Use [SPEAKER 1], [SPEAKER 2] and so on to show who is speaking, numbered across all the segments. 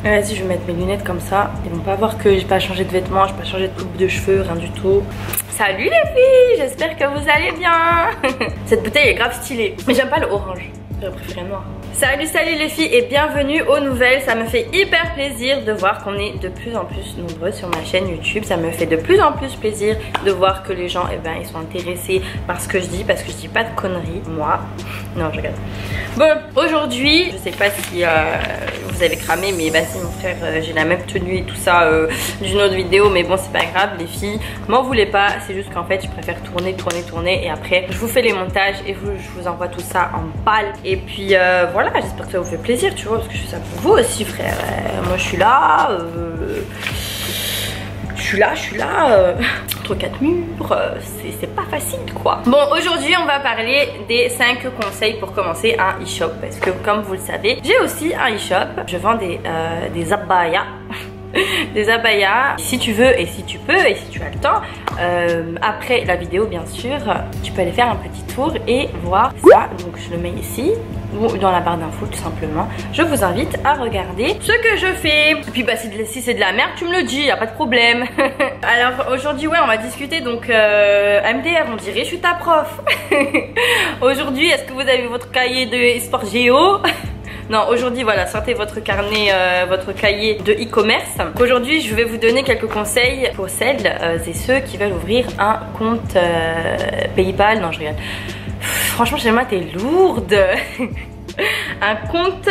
[SPEAKER 1] Vas-y, je vais mettre mes lunettes comme ça. Ils vont pas voir que j'ai pas changé de vêtements, j'ai pas changé de coupe de cheveux, rien du tout. Salut les filles, j'espère que vous allez bien. Cette bouteille est grave stylée. Mais j'aime pas le orange, j'aurais préféré le noir. Salut les filles et bienvenue aux nouvelles. Ça me fait hyper plaisir de voir qu'on est de plus en plus nombreux sur ma chaîne YouTube. Ça me fait de plus en plus plaisir de voir que les gens, eh ben, ils sont intéressés par ce que je dis, parce que je dis pas de conneries, moi. Non, je regarde. Bon, aujourd'hui, je sais pas si vous avez cramé, mais vas-y mon frère, j'ai la même tenue et tout ça d'une autre vidéo, mais bon, c'est pas grave, les filles, m'en voulez pas. C'est juste qu'en fait, je préfère tourner et après, je vous fais les montages et je vous envoie tout ça en balle. Et puis voilà, j'espère que ça vous fait plaisir, tu vois, parce que je fais ça pour vous aussi, frère. Moi, je suis là. Je suis là, entre quatre murs, c'est pas facile quoi. Bon, aujourd'hui on va parler des 5 conseils pour commencer un e-shop. Parce que comme vous le savez, j'ai aussi un e-shop. Je vends des abayas. Des abayas, si tu veux et si tu peux et si tu as le temps, après la vidéo bien sûr, tu peux aller faire un petit tour et voir ça. Donc je le mets ici ou dans la barre d'infos tout simplement. Je vous invite à regarder ce que je fais. Et puis bah si c'est de la merde, tu me le dis, y a pas de problème. Alors aujourd'hui ouais, on va discuter donc MDR, on dirait je suis ta prof. Aujourd'hui, est-ce que vous avez votre cahier de sport géo? Non, aujourd'hui voilà, sortez votre carnet, votre cahier de e-commerce. Aujourd'hui je vais vous donner quelques conseils pour celles et ceux qui veulent ouvrir un compte Paypal. Non, je regarde. Franchement chez moi t'es lourde. Un compte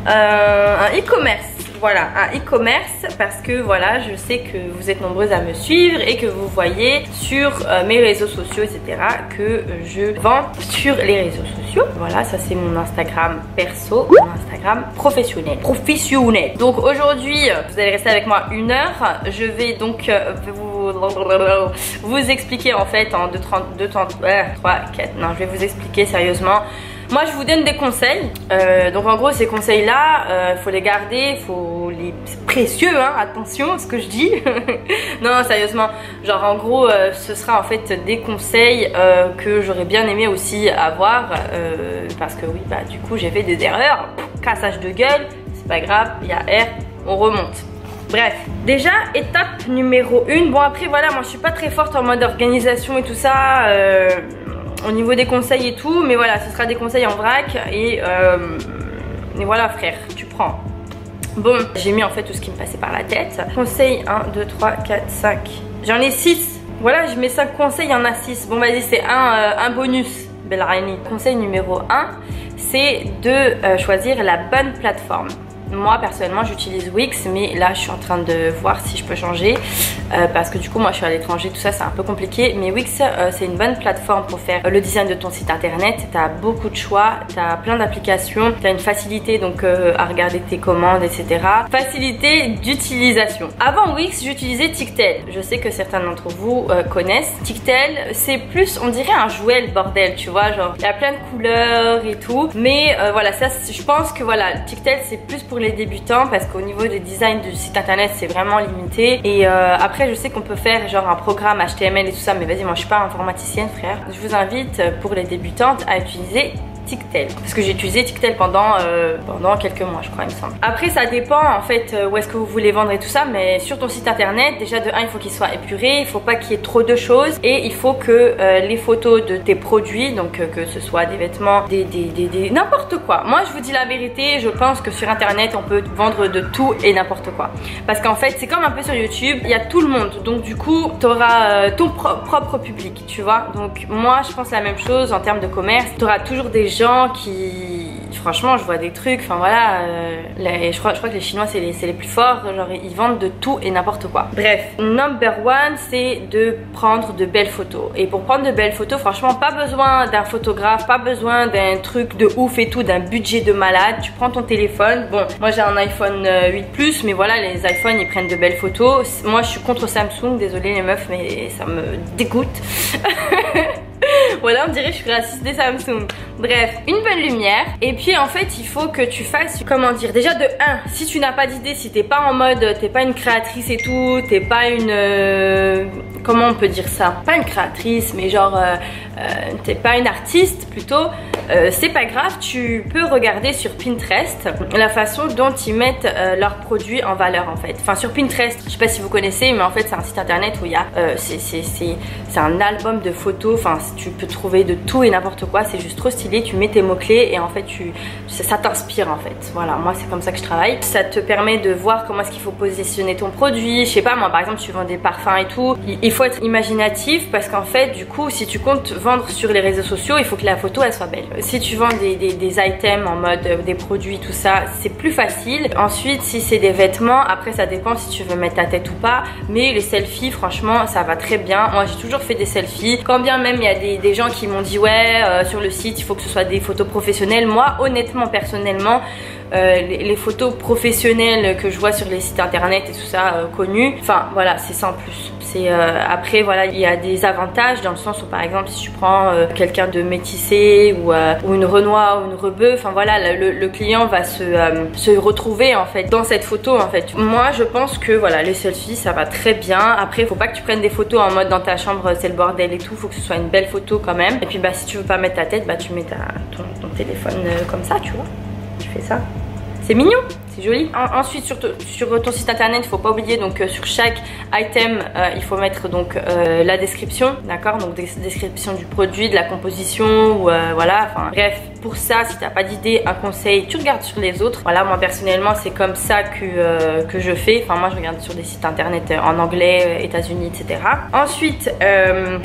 [SPEAKER 1] un e-commerce. Voilà, un e-commerce, parce que voilà, je sais que vous êtes nombreuses à me suivre et que vous voyez sur mes réseaux sociaux, etc., que je vends sur les réseaux sociaux. Voilà, ça c'est mon Instagram perso, mon Instagram professionnel. Donc aujourd'hui, vous allez rester avec moi 1 heure. Je vais donc vous expliquer en fait en 3, 4. Non, je vais vous expliquer sérieusement. Moi je vous donne des conseils, donc en gros ces conseils là, il faut les garder, c'est précieux hein, attention à ce que je dis. Non sérieusement, genre en gros ce sera en fait des conseils que j'aurais bien aimé aussi avoir, parce que oui bah du coup j'ai fait des erreurs, cassage de gueule, c'est pas grave, il y a R, on remonte. Bref, déjà étape numéro 1, bon après voilà moi je suis pas très forte en mode organisation et tout ça, au niveau des conseils et tout, mais voilà, ce sera des conseils en vrac et voilà frère, tu prends. Bon, j'ai mis en fait tout ce qui me passait par la tête. Conseil 1, 2, 3, 4, 5. J'en ai 6. Voilà, je mets 5 conseils, il y en a 6. Bon vas-y, c'est un bonus. Belraini. Conseil numéro 1, c'est de choisir la bonne plateforme. Moi personnellement j'utilise Wix, mais là je suis en train de voir si je peux changer parce que du coup moi je suis à l'étranger, tout ça c'est un peu compliqué. Mais Wix c'est une bonne plateforme pour faire le design de ton site internet. Tu as beaucoup de choix, tu as plein d'applications, tu as une facilité donc à regarder tes commandes, etc. Facilité d'utilisation. Avant Wix j'utilisais Tictel. Je sais que certains d'entre vous connaissent. Tictel c'est plus, on dirait un jouet le bordel, tu vois, genre il y a plein de couleurs et tout. Mais voilà, ça je pense que voilà, Tictel c'est plus pour les débutants parce qu'au niveau des designs du site internet c'est vraiment limité. Et après je sais qu'on peut faire genre un programme HTML et tout ça, mais vas-y moi je suis pas informaticienne frère. Je vous invite pour les débutantes à utiliser Tictel, parce que j'ai utilisé Tictel pendant quelques mois je crois il me semble. Après ça dépend en fait où est-ce que vous voulez vendre et tout ça, mais sur ton site internet déjà de 1 il faut qu'il soit épuré, il faut pas qu'il y ait trop de choses et il faut que les photos de tes produits, donc que ce soit des vêtements, n'importe quoi. Moi je vous dis la vérité, je pense que sur internet on peut vendre de tout et n'importe quoi, parce qu'en fait c'est comme un peu sur YouTube, il y a tout le monde, donc du coup tu auras ton propre public, tu vois. Donc moi je pense la même chose en termes de commerce, tu auras toujours des gens qui, franchement je vois des trucs, enfin voilà, je crois que les Chinois c'est les plus forts, genre ils vendent de tout et n'importe quoi. Bref, number 1 c'est de prendre de belles photos. Et pour prendre de belles photos, franchement pas besoin d'un photographe, pas besoin d'un truc de ouf et tout, d'un budget de malade. Tu prends ton téléphone, bon moi j'ai un iPhone 8 Plus, mais voilà les iPhones ils prennent de belles photos. Moi je suis contre Samsung, désolée les meufs mais ça me dégoûte. Voilà, on dirait que je suis raciste des Samsung. Bref, une bonne lumière. Et puis en fait, il faut que tu fasses, comment dire, déjà de 1, si tu n'as pas d'idée, si t'es pas en mode, t'es pas une créatrice et tout, t'es pas une... comment on peut dire ça? Pas une créatrice, mais genre, t'es pas une artiste plutôt, c'est pas grave, tu peux regarder sur Pinterest la façon dont ils mettent leurs produits en valeur en fait. Enfin sur Pinterest, je sais pas si vous connaissez, mais en fait c'est un site internet où il y a, c'est un album de photos, enfin tu peux trouver de tout et n'importe quoi, c'est juste trop stylé, tu mets tes mots-clés et en fait ça t'inspire en fait. Voilà, moi c'est comme ça que je travaille. Ça te permet de voir comment est-ce qu'il faut positionner ton produit, je sais pas moi par exemple tu vends des parfums et tout, il faut être imaginatif parce qu'en fait du coup si tu comptes vendre sur les réseaux sociaux, il faut que la photo elle soit belle. Si tu vends des items en mode des produits tout ça, c'est plus facile. Ensuite si c'est des vêtements, après ça dépend si tu veux mettre ta tête ou pas, mais les selfies franchement ça va très bien. Moi j'ai toujours fait des selfies, quand bien même il y a des gens qui m'ont dit ouais sur le site il faut que ce soit des photos professionnelles. Moi honnêtement personnellement les photos professionnelles que je vois sur les sites internet et tout ça connus, enfin voilà c'est sans plus. Après voilà il y a des avantages dans le sens où par exemple si tu prends quelqu'un de métissé ou une Renoir ou une Rebeu, enfin voilà le client va se retrouver en fait dans cette photo en fait. Moi je pense que voilà les selfies ça va très bien. Après faut pas que tu prennes des photos en mode dans ta chambre c'est le bordel et tout, faut que ce soit une belle photo quand même. Et puis bah si tu veux pas mettre ta tête, bah tu mets ton téléphone comme ça tu vois, tu fais ça. C'est mignon, c'est joli. Ensuite sur ton site internet, il faut pas oublier donc sur chaque item il faut mettre donc la description, d'accord, donc description du produit, de la composition ou voilà, enfin bref. Pour ça, si t'as pas d'idée, un conseil, tu regardes sur les autres. Voilà, moi personnellement c'est comme ça que je fais. Enfin moi je regarde sur des sites internet en anglais, États-Unis, etc. Ensuite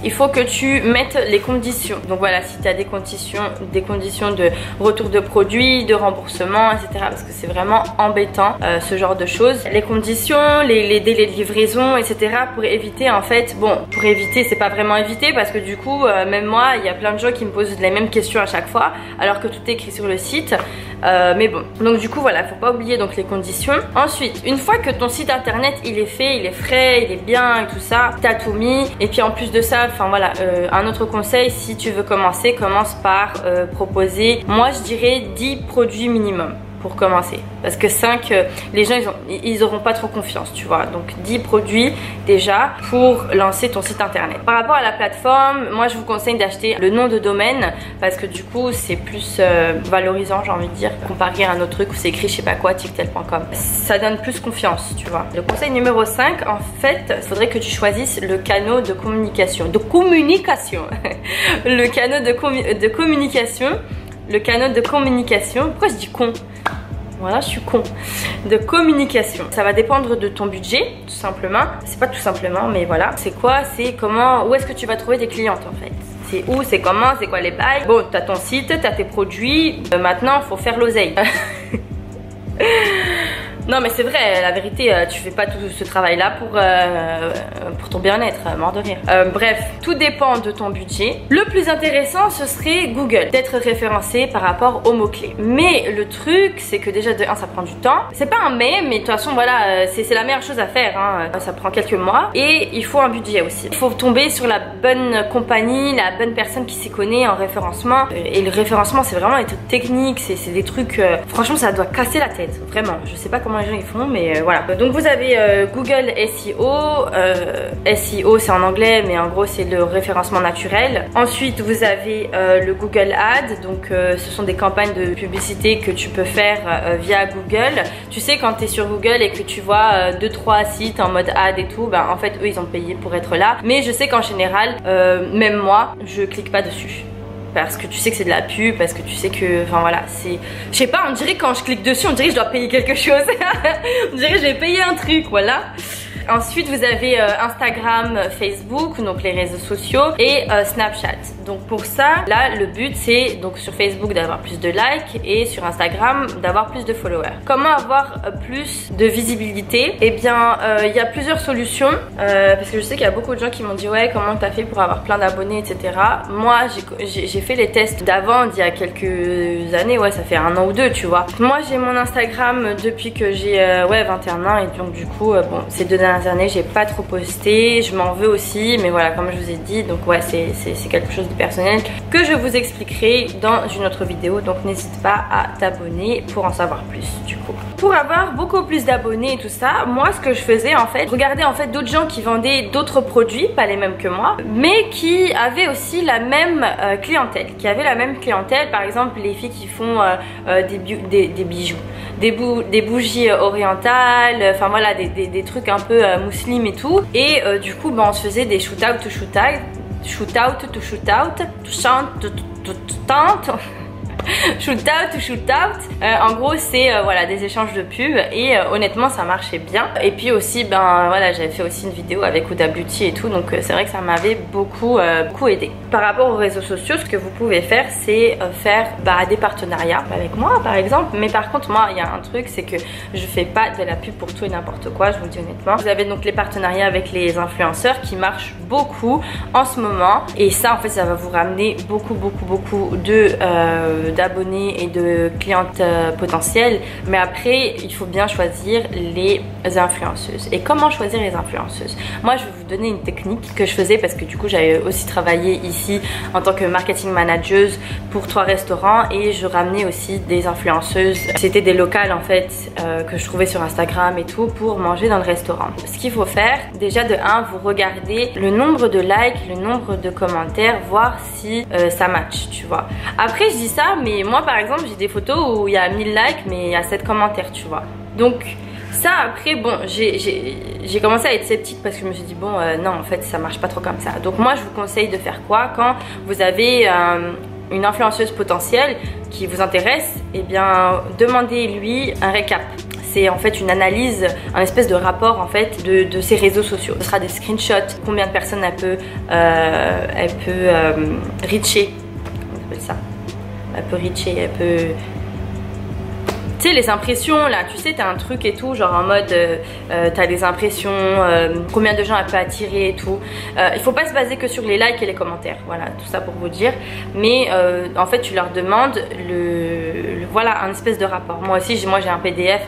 [SPEAKER 1] il faut que tu mettes les conditions. Donc voilà, si tu as des conditions de retour de produit, de remboursement, etc. Parce que c'est vraiment embêtant ce genre de choses. Les conditions, les délais de livraison, etc. Pour éviter en fait, bon pour éviter c'est pas vraiment éviter parce que du coup même moi il y a plein de gens qui me posent les mêmes questions à chaque fois alors que tout est écrit sur le site. Mais bon, donc du coup voilà, faut pas oublier donc les conditions. Ensuite, une fois que ton site internet il est fait, il est frais, il est bien et tout ça, t'as tout mis. Et puis en plus de ça, enfin voilà, un autre conseil, si tu veux commencer, commence par proposer, moi je dirais 10 produits minimum pour commencer, parce que 5 les gens ils auront pas trop confiance tu vois, donc 10 produits déjà pour lancer ton site internet. Par rapport à la plateforme, moi je vous conseille d'acheter le nom de domaine parce que du coup c'est plus valorisant j'ai envie de dire, comparé à un autre truc où c'est écrit je sais pas quoi tictel.com, ça donne plus confiance tu vois. Le conseil numéro 5 en fait, il faudrait que tu choisisses le canal de communication le canal de communication, pourquoi je dis con? Voilà, je suis con. De communication. Ça va dépendre de ton budget, tout simplement. C'est pas tout simplement, mais voilà. C'est quoi? C'est comment? Où est-ce que tu vas trouver des clientes en fait? C'est où? C'est comment? C'est quoi les bails? Bon, t'as ton site, t'as tes produits. Maintenant, faut faire l'oseille. Non mais c'est vrai, la vérité, tu fais pas tout ce travail là pour ton bien-être, mort de rire. Bref, tout dépend de ton budget. Le plus intéressant ce serait Google, d'être référencé par rapport aux mots-clés. Mais le truc c'est que déjà de 1 ça prend du temps. C'est pas un mais de toute façon voilà, c'est la meilleure chose à faire hein. Ça prend quelques mois et il faut un budget aussi. Il faut tomber sur la bonne compagnie, la bonne personne qui s'y connaît en référencement. Et le référencement c'est vraiment des trucs techniques, c'est des trucs, franchement ça doit casser la tête, vraiment. Je sais pas comment les gens ils font mais voilà. Donc vous avez Google SEO, SEO c'est en anglais mais en gros c'est le référencement naturel. Ensuite vous avez le Google Ads, donc ce sont des campagnes de publicité que tu peux faire via Google. Tu sais quand tu es sur Google et que tu vois 2-3 sites en mode ad et tout, bah en fait eux ils ont payé pour être là. Mais je sais qu'en général, même moi je clique pas dessus. Parce que tu sais que c'est de la pub, parce que tu sais que, enfin voilà, c'est, je sais pas, on dirait quand je clique dessus, on dirait que je dois payer quelque chose. On dirait que je vais payer un truc, voilà. Ensuite vous avez Instagram, Facebook, donc les réseaux sociaux, et Snapchat. Donc pour ça, là le but c'est donc sur Facebook d'avoir plus de likes et sur Instagram d'avoir plus de followers. Comment avoir plus de visibilité? Eh bien il y a plusieurs solutions parce que je sais qu'il y a beaucoup de gens qui m'ont dit ouais comment t'as fait pour avoir plein d'abonnés etc. Moi j'ai fait les tests d'avant d'il y a quelques années, ouais ça fait 1 an ou 2 tu vois. Moi j'ai mon Instagram depuis que j'ai ouais 21 ans et donc du coup bon ces 2 dernières années j'ai pas trop posté, je m'en veux aussi mais voilà comme je vous ai dit donc ouais c'est quelque chose de personnel que je vous expliquerai dans une autre vidéo. Donc n'hésite pas à t'abonner pour en savoir plus du coup. Pour avoir beaucoup plus d'abonnés et tout ça, moi ce que je faisais en fait, regardez en fait d'autres gens qui vendaient d'autres produits, pas les mêmes que moi, mais qui avaient aussi la même clientèle, par exemple les filles qui font des bijoux, des bougies orientales, enfin voilà, des trucs un peu musulmans et tout. Et du coup on se faisait des shoot out to shoot out, shoot out to shoot out, shoot out. En gros c'est voilà, des échanges de pubs et honnêtement ça marchait bien. Et puis aussi voilà, j'avais fait aussi une vidéo avec Huda Beauty et tout, donc c'est vrai que ça m'avait beaucoup aidé. Par rapport aux réseaux sociaux, ce que vous pouvez faire c'est faire des partenariats avec moi par exemple. Mais par contre moi il y a un truc, c'est que je fais pas de la pub pour tout et n'importe quoi, je vous le dis honnêtement. Vous avez donc les partenariats avec les influenceurs qui marchent beaucoup en ce moment, et ça en fait ça va vous ramener beaucoup d'abonnés et de clientes potentielles. Mais après il faut bien choisir les influenceuses. Et comment choisir les influenceuses? Moi je vais vous donner une technique que je faisais, parce que du coup j'avais aussi travaillé ici en tant que marketing manager pour 3 restaurants, et je ramenais aussi des influenceuses. C'était des locales en fait que je trouvais sur Instagram et tout pour manger dans le restaurant. Ce qu'il faut faire, déjà de 1, vous regardez le nombre de likes, le nombre de commentaires, voir si ça match, tu vois. Après je dis ça, mais moi par exemple j'ai des photos où il y a 1000 likes mais il y a 7 commentaires, tu vois. Donc ça après bon, j'ai commencé à être sceptique parce que je me suis dit bon non en fait ça marche pas trop comme ça. Donc moi je vous conseille de faire quoi quand vous avez une influenceuse potentielle qui vous intéresse? Et bien demandez-lui un récap. C'est en fait une analyse, un espèce de rapport en fait de ses réseaux sociaux. Ce sera des screenshots, combien de personnes elle peut reacher, comment on appelle ça? Elle peut reacher, elle peut... Tu sais les impressions là, tu sais t'as un truc et tout, genre en mode t'as des impressions, combien de gens elle peut attirer et tout. Il faut pas se baser que sur les likes et les commentaires, voilà, tout ça pour vous dire. Mais en fait tu leur demandes voilà, un espèce de rapport. Moi aussi j'ai un PDF,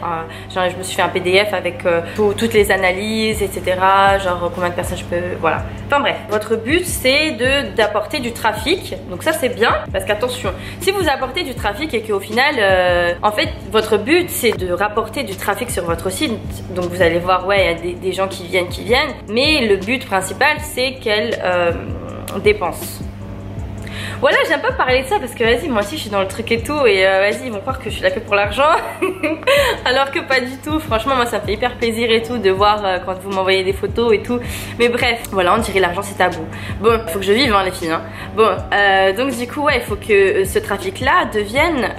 [SPEAKER 1] je me suis fait un PDF avec toutes les analyses etc, genre combien de personnes je peux, voilà. Enfin bref, votre but c'est d'apporter du trafic, donc ça c'est bien, parce qu'attention, si vous apportez du trafic et qu'au final en fait votre but c'est de rapporter du trafic sur votre site, donc vous allez voir ouais il y a des gens qui viennent, mais le but principal c'est qu'elles dépensent. Voilà, j'aime pas parler de ça parce que vas-y, moi aussi je suis dans le truc et tout, et vas-y, ils vont croire que je suis là que pour l'argent alors que pas du tout. Franchement moi ça me fait hyper plaisir et tout de voir quand vous m'envoyez des photos et tout. Mais bref, voilà, on dirait l'argent c'est tabou. Bon, faut que je vive les filles hein. Bon, donc du coup ouais, il faut que ce trafic là devienne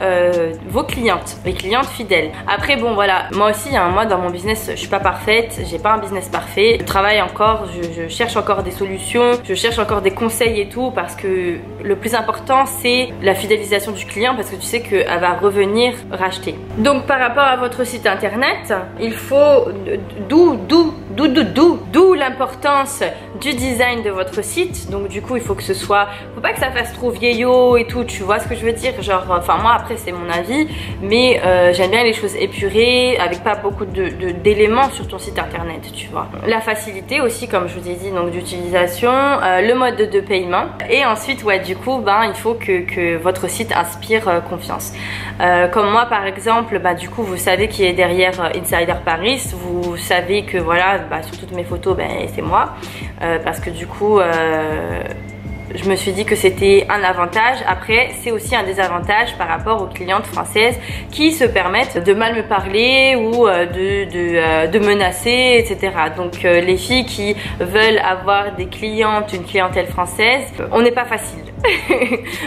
[SPEAKER 1] vos clientes, les clientes fidèles. Après bon voilà, moi aussi moi dans mon business je suis pas parfaite, j'ai pas un business parfait, je travaille encore, je cherche encore des solutions, je cherche encore des conseils et tout, parce que le plus important c'est la fidélisation du client, parce que tu sais qu'elle va revenir racheter. Donc par rapport à votre site internet, il faut d'où l'importance du design de votre site. Donc du coup il faut que ce soit, faut pas que ça fasse trop vieillot et tout, tu vois ce que je veux dire, genre enfin moi après c'est mon avis, mais j'aime bien les choses épurées avec pas beaucoup d'éléments sur ton site internet, tu vois. La facilité aussi comme je vous ai dit, donc d'utilisation, le mode de paiement, et ensuite ouais du coup il faut que votre site inspire confiance. Comme moi par exemple, du coup vous savez qui est derrière Insider Paris, vous savez que voilà, sur toutes mes photos c'est moi, parce que du coup je me suis dit que c'était un avantage. Après c'est aussi un désavantage par rapport aux clientes françaises qui se permettent de mal me parler ou de menacer etc. Donc les filles qui veulent avoir des clientes, une clientèle française, on n'est pas facile.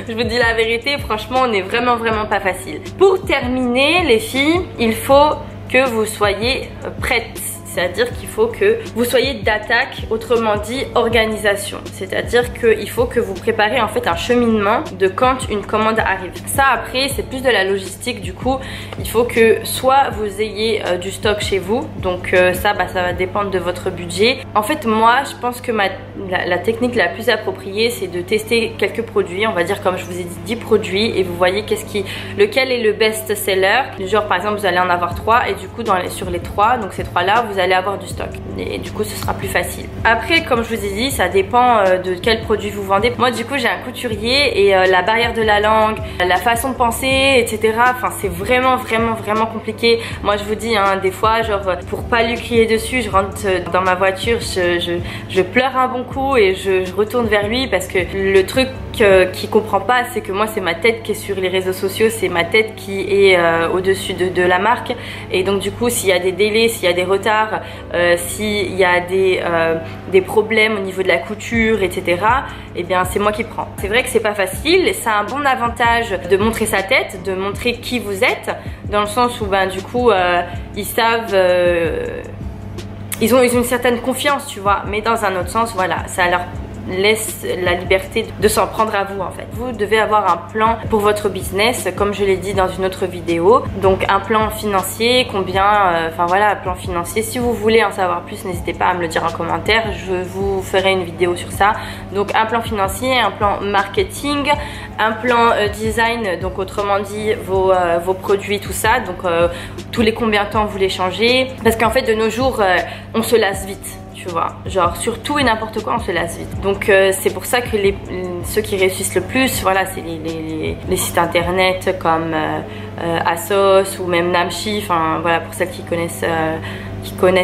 [SPEAKER 1] Je vous dis la vérité, franchement on n'est vraiment pas facile. Pour terminer les filles, il faut que vous soyez prêtes. C'est-à-dire qu'il faut que vous soyez d'attaque, autrement dit organisation. C'est-à-dire qu'il faut que vous préparez en fait un cheminement de quand une commande arrive. Ça après c'est plus de la logistique, du coup il faut que soit vous ayez du stock chez vous, donc ça va dépendre de votre budget. En fait moi je pense que la technique la plus appropriée c'est de tester quelques produits, on va dire comme je vous ai dit 10 produits, et vous voyez lequel est le best seller. Genre par exemple vous allez en avoir 3 et du coup sur les 3, donc ces 3 là vous allez avoir du stock et du coup ce sera plus facile. Après comme je vous ai dit, ça dépend de quel produit vous vendez. Moi du coup j'ai un couturier et la barrière de la langue, la façon de penser, etc. Enfin c'est vraiment compliqué. Moi je vous dis hein, des fois genre pour pas lui crier dessus, je rentre dans ma voiture, je pleure un bon coup et je retourne vers lui parce que le truc qu'il comprend pas, c'est que moi c'est ma tête qui est sur les réseaux sociaux, c'est ma tête qui est au-dessus de la marque, et donc du coup s'il y a des délais, s'il y a des retards, s'il y a des problèmes au niveau de la couture, etc., et bien c'est moi qui prends. C'est vrai que c'est pas facile, ça a un bon avantage de montrer sa tête, de montrer qui vous êtes, dans le sens où ben du coup ils savent, ils ont une certaine confiance, tu vois, mais dans un autre sens, voilà, ça leur laisse la liberté de s'en prendre à vous en fait. Vous devez avoir un plan pour votre business, comme je l'ai dit dans une autre vidéo. Donc un plan financier, combien, enfin voilà, un plan financier. Si vous voulez en savoir plus, n'hésitez pas à me le dire en commentaire. Je vous ferai une vidéo sur ça. Donc un plan financier, un plan marketing, un plan design, donc autrement dit vos produits, tout ça. Donc tous les combien de temps vous les changez. Parce qu'en fait de nos jours, on se lasse vite. Tu vois, genre sur tout et n'importe quoi on se lasse vite. Donc c'est pour ça que ceux qui réussissent le plus, voilà, c'est les sites internet comme ASOS ou même Namchi, enfin voilà, pour celles qui connaissent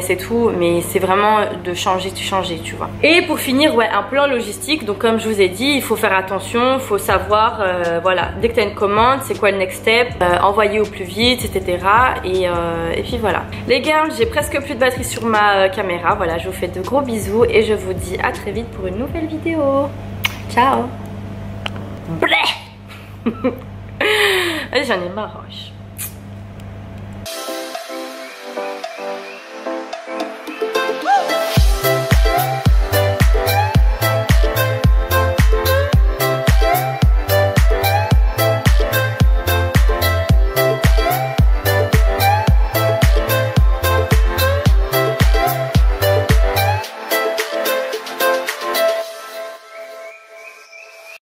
[SPEAKER 1] et tout, mais c'est vraiment de changer, tu vois. Et pour finir, ouais, un plan logistique. Donc comme je vous ai dit, il faut faire attention, il faut savoir, voilà, dès que tu as une commande, c'est quoi le next step, envoyer au plus vite, etc. Et puis voilà. Les girls, j'ai presque plus de batterie sur ma caméra. Voilà, je vous fais de gros bisous et je vous dis à très vite pour une nouvelle vidéo. Ciao. Allez, j'en ai marre.